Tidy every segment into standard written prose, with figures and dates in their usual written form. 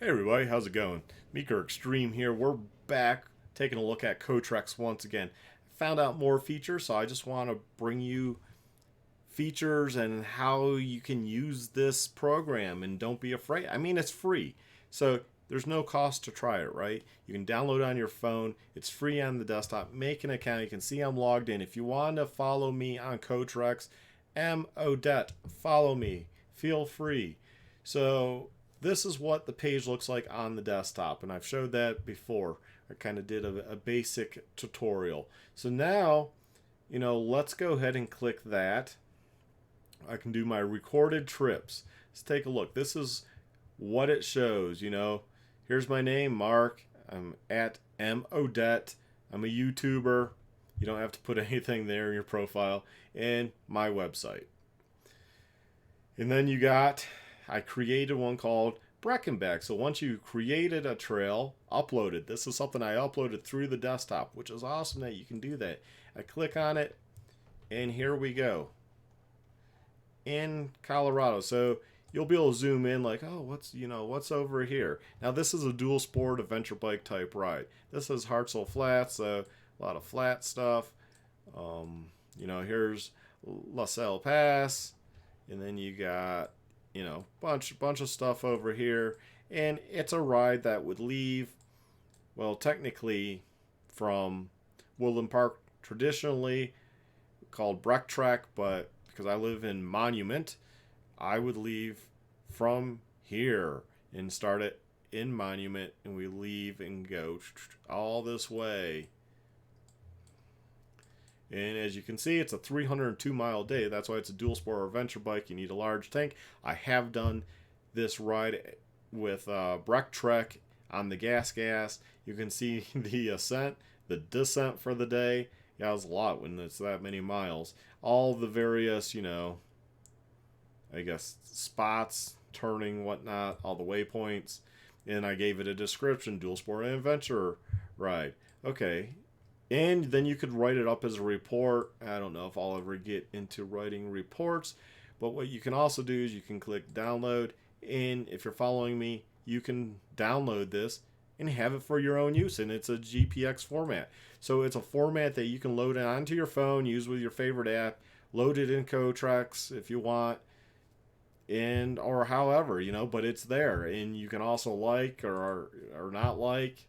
Hey everybody, how's it going? Meeker Extreme here. We're back taking a look at Cotrex once again. Found out more features, so I just want to bring you features and how you can use this program, and don't be afraid. I mean, it's free. So there's no cost to try it, right? You can download it on your phone. It's free on the desktop. Make an account. You can see I'm logged in. If you want to follow me on Cotrex, Odette, follow me. Feel free. So this is what the page looks like on the desktop, and I've showed that before. I kind of did a basic tutorial. So now, let's go ahead and click that. I can do my recorded trips. Let's take a look. This is what it shows. Here's my name, Mark. I'm at Odette. I'm a YouTuber. You don't have to put anything there in your profile. And my website. And then I created one called Breckenbeck. So once you created a trail, uploaded. This is something I uploaded through the desktop, which is awesome that you can do that. I click on it, and here we go. In Colorado. So you'll be able to zoom in like, oh, what's over here? Now this is a dual sport adventure bike type ride. This is Hartselle Flats, so a lot of flat stuff. Here's LaSalle Pass, and then you got bunch of stuff over here, and it's a ride that would leave, well, technically from Woodland Park, traditionally called Breck Trek, but because I live in Monument, I would leave from here and start it in Monument, and we leave and go all this way. And as you can see, it's a 302-mile day. That's why it's a dual sport adventure bike. You need a large tank. I have done this ride with Breck Trek on the gas. You can see the ascent, the descent for the day. Yeah, it was a lot when it's that many miles. All the various, I guess, spots, turning, whatnot, all the waypoints. And I gave it a description, dual sport adventure ride. Okay. And then you could write it up as a report. I don't know if I'll ever get into writing reports, but what you can also do is you can click download, and if you're following me, you can download this and have it for your own use, and it's a GPX format. So it's a format that you can load it onto your phone, use with your favorite app, load it in Cotrex if you want, and or however, but it's there, and you can also like or not like.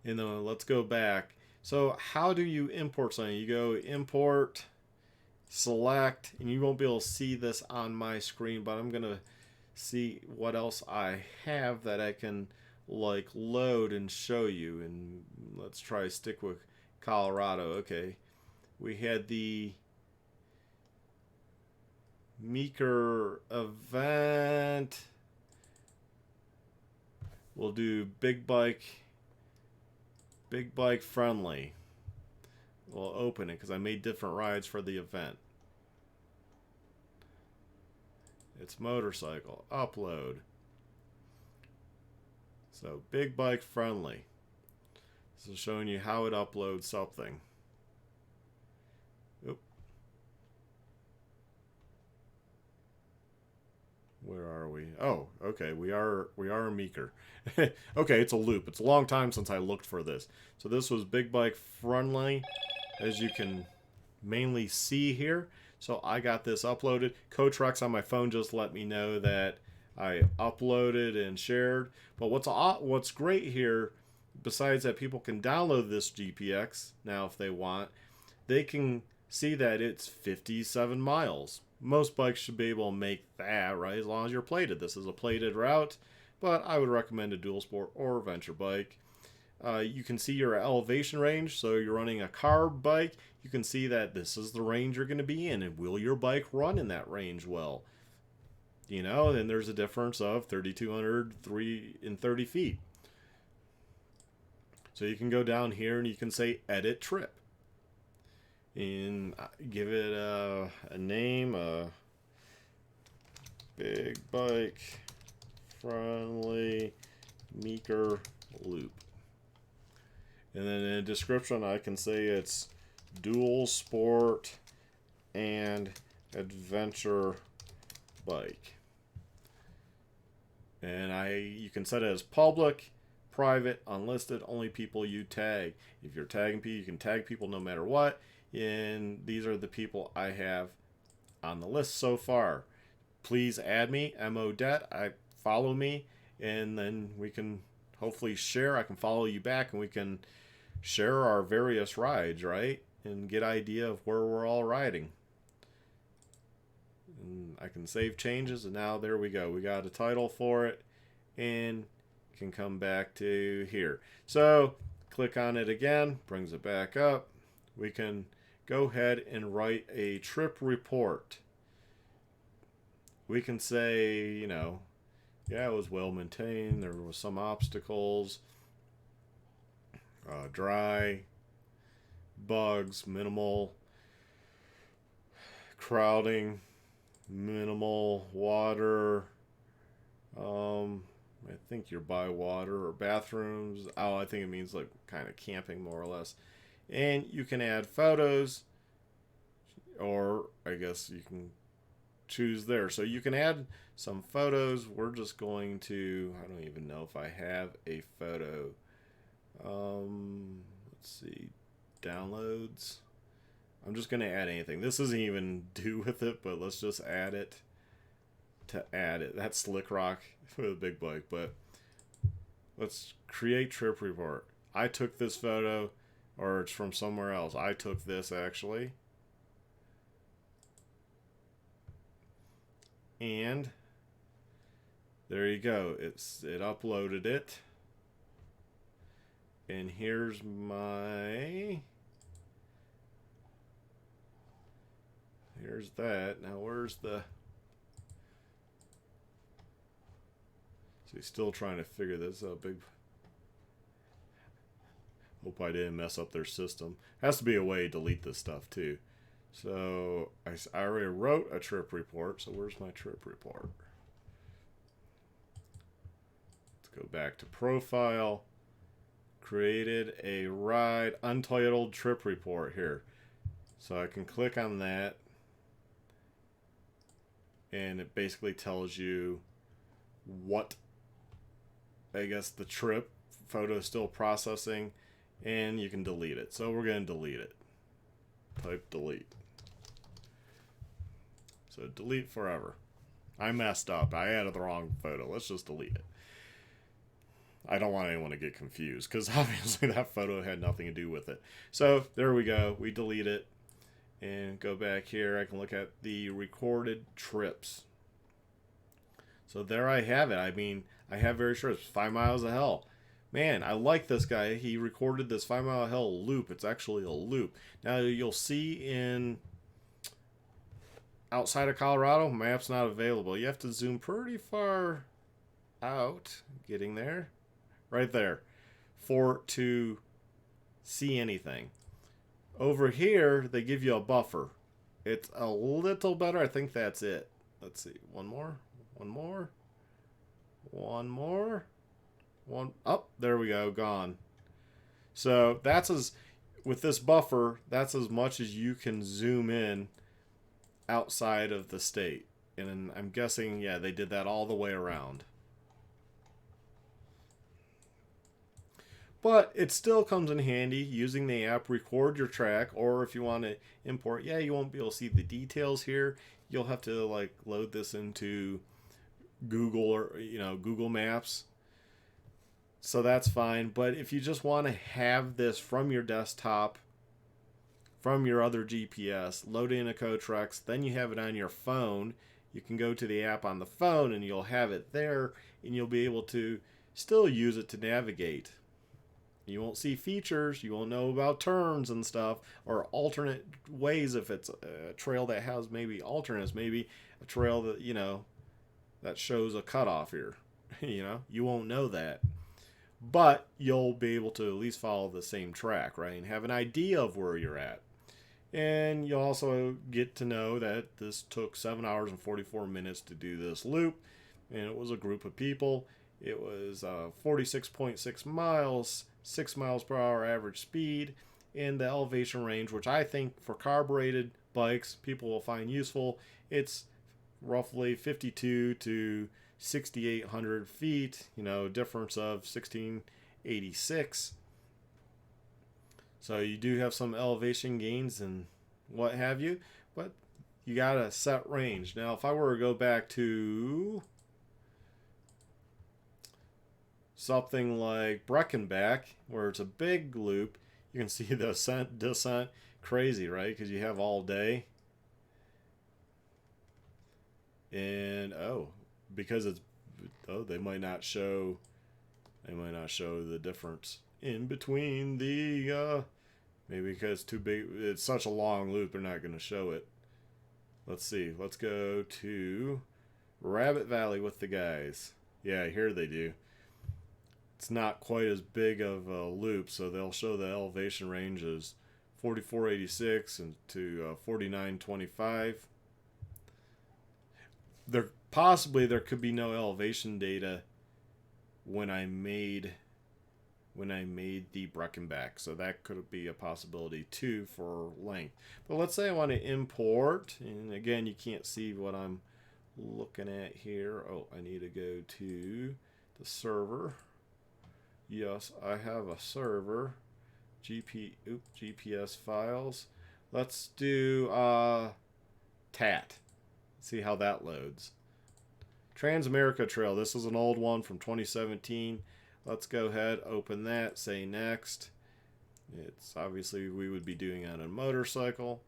And then let's go back. So how do you import something? You go import, select, and you won't be able to see this on my screen, but I'm going to see what else I have that I can load and show you. And let's try to stick with Colorado. Okay. We had the Meeker event. We'll do big bike friendly. We'll open it because I made different rides for the event. It's motorcycle. Upload. So big bike friendly. This is showing you how it uploads something. Oop. Where are we? Oh, okay. We are a Meeker. Okay, it's a loop. It's a long time since I looked for this. So this was big bike friendly, as you can mainly see here. So I got this uploaded. Cotrex on my phone just let me know that I uploaded and shared. But what's great here, besides that people can download this GPX now if they want, they can see that it's 57 miles. Most bikes should be able to make that, right? As long as you're plated. This is a plated route, but I would recommend a dual sport or adventure bike. You can see your elevation range. So you're running a carb bike. You can see that this is the range you're going to be in, and will your bike run in that range well? Then there's a difference of 3,200 and 30 feet. So you can go down here and you can say edit trip. And give it a name, big bike friendly Meeker loop. And then in the description I can say it's dual sport and adventure bike. And you can set it as public, private, unlisted, only people you tag. If you're tagging people, you can tag people no matter what. And these are the people I have on the list so far. Please add me, MODET. Follow me, and then we can hopefully share. I can follow you back, and we can share our various rides, right? And get idea of where we're all riding. And I can save changes, and now there we go. We got a title for it, and can come back to here. So click on it again, brings it back up. We can go ahead and write a trip report. We can say, you know, yeah, it was well maintained. There was some obstacles, dry, bugs, minimal, crowding, minimal, water. I think you're by water or bathrooms. Oh, I think it means like kind of camping more or less. And you can add photos, or I guess you can choose there. So you can add some photos. We're just going to, I don't even know if I have a photo. Let's see, downloads. I'm just going to add anything. This doesn't even do with it, but let's just add it to add it. That's Slick Rock for the big bike, but let's create trip report. I took this photo, or it's from somewhere else. I took this actually. And there you go. It uploaded it. And here's that. Now where's the, so he's still trying to figure this out. Hope I didn't mess up their system. Has to be a way to delete this stuff too. So I already wrote a trip report. So where's my trip report? Let's go back to profile. Created a ride, untitled trip report here. So I can click on that. And it basically tells you what, I guess, the trip photo is still processing. And you can delete it. So we're going to delete it. Type delete. So delete forever. I messed up. I added the wrong photo. Let's just delete it. I don't want anyone to get confused because obviously that photo had nothing to do with it. So there we go. We delete it and go back here. I can look at the recorded trips. So there I have it. I mean, I have various trips. 5 miles of hell. Man, I like this guy. He recorded this 5 mile hell loop. It's actually a loop. Now you'll see in outside of Colorado, maps not available. You have to zoom pretty far out, getting there, right there, to see anything. Over here, they give you a buffer. It's a little better. I think that's it. Let's see. One more. Oh, there we go. Gone. So that's with this buffer, that's as much as you can zoom in outside of the state. And I'm guessing, yeah, they did that all the way around. But it still comes in handy using the app, record your track, or if you want to import, yeah, you won't be able to see the details here. You'll have to like load this into Google or, Google Maps. So that's fine. But if you just want to have this from your desktop, from your other GPS, load in a Cotrex, then you have it on your phone. You can go to the app on the phone and you'll have it there and you'll be able to still use it to navigate. You won't see features, you won't know about turns and stuff, or alternate ways if it's a trail that has maybe alternates, maybe a trail that, that shows a cutoff here. You won't know that. But you'll be able to at least follow the same track, right? And have an idea of where you're at. And you'll also get to know that this took 7 hours and 44 minutes to do this loop. And it was a group of people. It was 46.6 miles, 6 miles per hour average speed, and the elevation range, which I think for carbureted bikes, people will find useful. It's roughly 52 to 6,800 feet, you know, difference of 1686. So you do have some elevation gains and what have you, but you got a set range. Now, if I were to go back to something like Breckenbach, where it's a big loop, you can see the ascent, descent, crazy, right? Because you have all day. And because it's they might not show the difference in between the maybe because it's too big, it's such a long loop, they're not going to show it. Let's see. Let's go to Rabbit Valley with the guys. Yeah, here they do. It's not quite as big of a loop, so they'll show the elevation ranges 4486 and to 4925. There could be no elevation data when I made the Breckenbach, so that could be a possibility too for length. But let's say I want to import, and again, you can't see what I'm looking at here. Oh, I need to go to the server. Yes, I have a server. GPS files. Let's do TAT. See how that loads. Transamerica Trail. This is an old one from 2017. Let's go ahead, open that, say next. It's obviously we would be doing it on a motorcycle.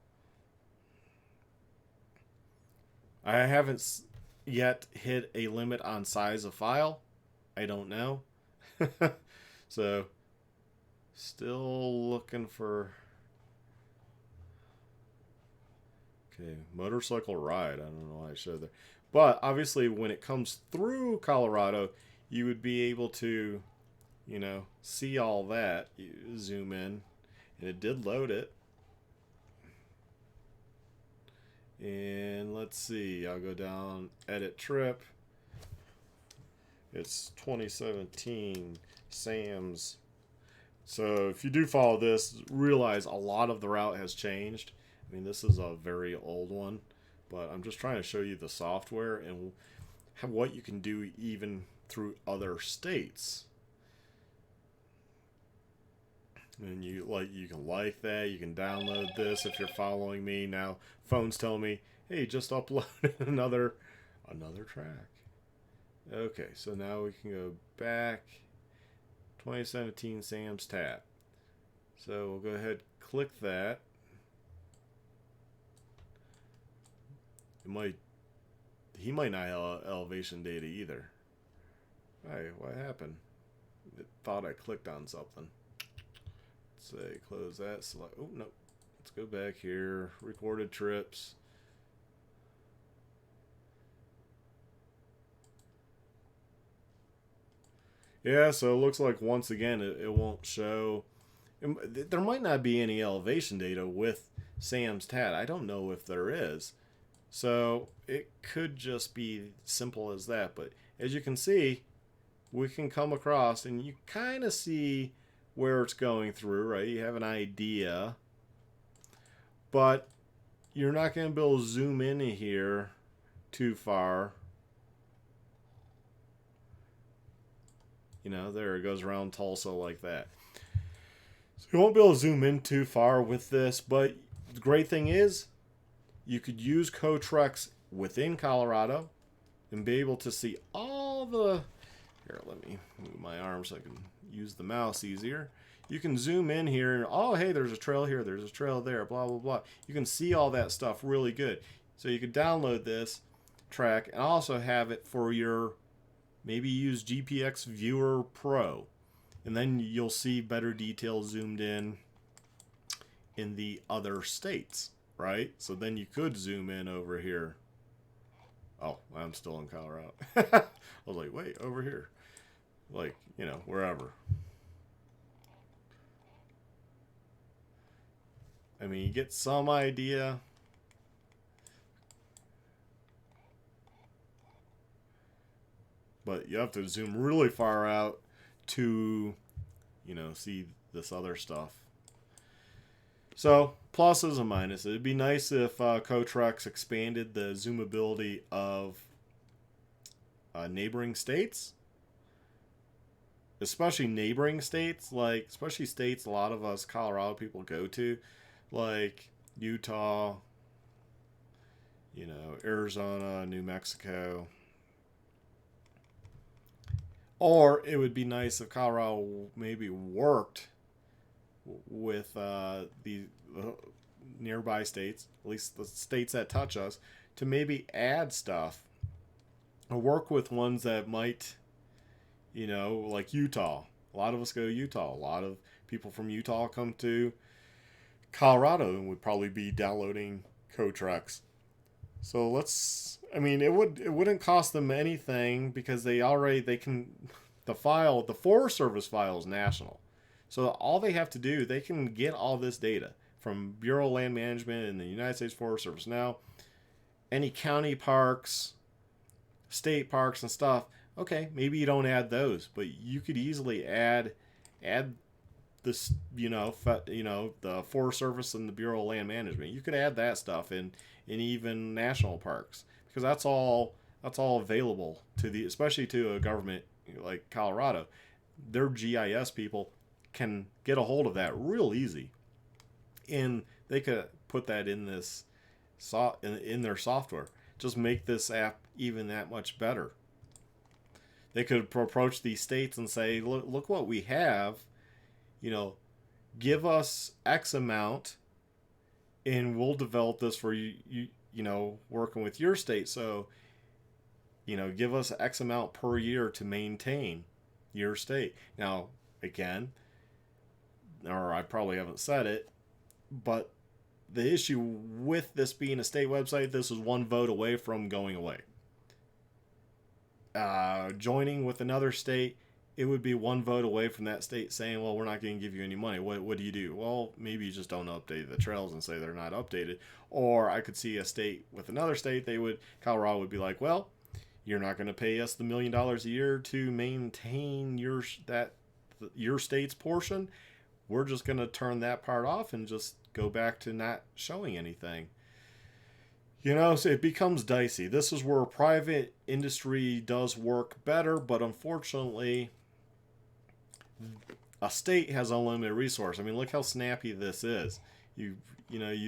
I haven't yet hit a limit on size of file. I don't know. So, still looking for... Okay, motorcycle ride. I don't know why I showed that. But obviously when it comes through Colorado, you would be able to, you know, see all that. You zoom in, and it did load it. And let's see, I'll go down, edit trip. It's 2017 Sam's. So if you do follow this, realize a lot of the route has changed. I mean, this is a very old one, but I'm just trying to show you the software and what you can do even through other states. And you can like that, you can download this if you're following me. Now phone's telling me, hey, just upload another track. Okay, so now we can go back. 2017 Sam's TAT. So we'll go ahead, click that. He might not have elevation data either. Hey, what happened? It thought I clicked on something. Let's say close that, select, oh no. Let's go back here, recorded trips. Yeah, so it looks like once again it won't show. There might not be any elevation data with Sam's TAT. I don't know if there is. So it could just be simple as that. But as you can see, we can come across and you kind of see where it's going through, right? You have an idea. But you're not going to be able to zoom in here too far. You know, there it goes around Tulsa like that. So you won't be able to zoom in too far with this, but the great thing is you could use Cotrex within Colorado and be able to see all the... Here, let me move my arm so I can use the mouse easier. You can zoom in here and, oh, hey, there's a trail here, there's a trail there, blah, blah, blah. You can see all that stuff really good. So you could download this track and also have it for your... Maybe use GPX Viewer Pro, and then you'll see better detail zoomed in the other states, right? So then you could zoom in over here. Oh, I'm still in Colorado. I was like, wait, over here. Like, you know, wherever. I mean, you get some idea. But you have to zoom really far out to, you know, see this other stuff. So, pluses and minuses. It'd be nice if Cotrex expanded the zoomability of neighboring states, especially neighboring states, like especially states a lot of us Colorado people go to, like Utah, Arizona, New Mexico. Or it would be nice if Colorado maybe worked with the nearby states, at least the states that touch us, to maybe add stuff or work with ones that might, like Utah. A lot of us go to Utah. A lot of people from Utah come to Colorado and would probably be downloading Cotrex. So it wouldn't cost them anything because they can, the Forest Service file is national. So all they have to do, they can get all this data from Bureau of Land Management and the United States Forest Service. Now, any county parks, state parks and stuff, okay, maybe you don't add those, but you could easily add this, the Forest Service and the Bureau of Land Management. You could add that stuff in even national parks because that's all available especially to a government like Colorado. Their GIS people can get a hold of that real easy, and they could put that in in their software. Just make this app even that much better. They could approach these states and say, look what we have, give us X amount and we'll develop this for you, working with your state. So, give us X amount per year to maintain your state. Now, again, or I probably haven't said it, but the issue with this being a state website, this is one vote away from going away. Joining with another state, it would be one vote away from that state saying, well, we're not going to give you any money. What do you do? Well, maybe you just don't update the trails and say they're not updated. Or I could see a state with another state, Colorado would be like, well, you're not going to pay us the $1 million a year to maintain your state's portion. We're just going to turn that part off and just go back to not showing anything. So it becomes dicey. This is where private industry does work better, but unfortunately, a state has unlimited resource. I mean, look how snappy this is. You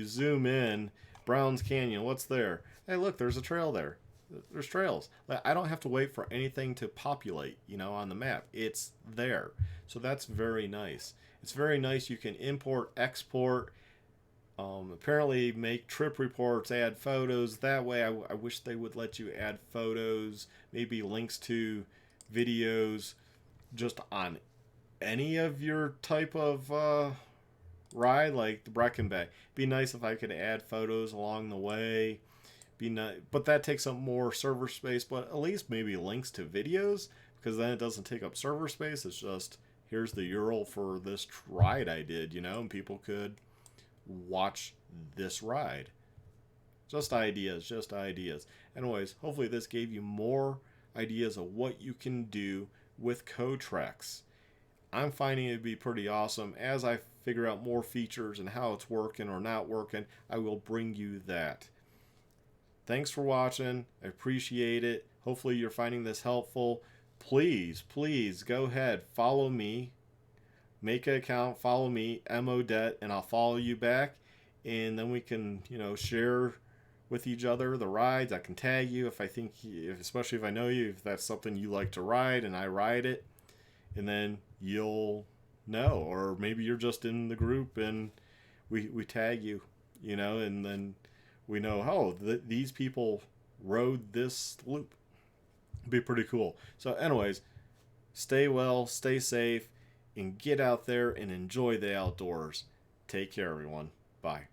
zoom in, Browns Canyon, what's there? Hey, look, there's a trail there. There's trails. I don't have to wait for anything to populate, on the map. It's there. So that's very nice. It's very nice. You can import, export, apparently make trip reports, add photos. That way, I wish they would let you add photos, maybe links to videos just on any of your type of ride, like the Breckenbeck. Be nice if I could add photos along the way. Be nice, but that takes up more server space. But at least maybe links to videos, because then it doesn't take up server space. It's just, here's the URL for this ride I did, and people could watch this ride. Just ideas. Anyways, hopefully this gave you more ideas of what you can do with Cotrex. I'm finding it to be pretty awesome. As I figure out more features and how it's working or not working, I will bring you that. Thanks for watching. I appreciate it. Hopefully you're finding this helpful. Please go ahead, follow me. Make an account, follow me, MODET, and I'll follow you back. And then we can, share with each other the rides. I can tag you especially if I know you, if that's something you like to ride and I ride it. And then you'll know. Or maybe you're just in the group and we tag you, and then we know, these people rode this loop. It'd be pretty cool. So anyways, stay well, stay safe, and get out there and enjoy the outdoors. Take care, everyone. Bye.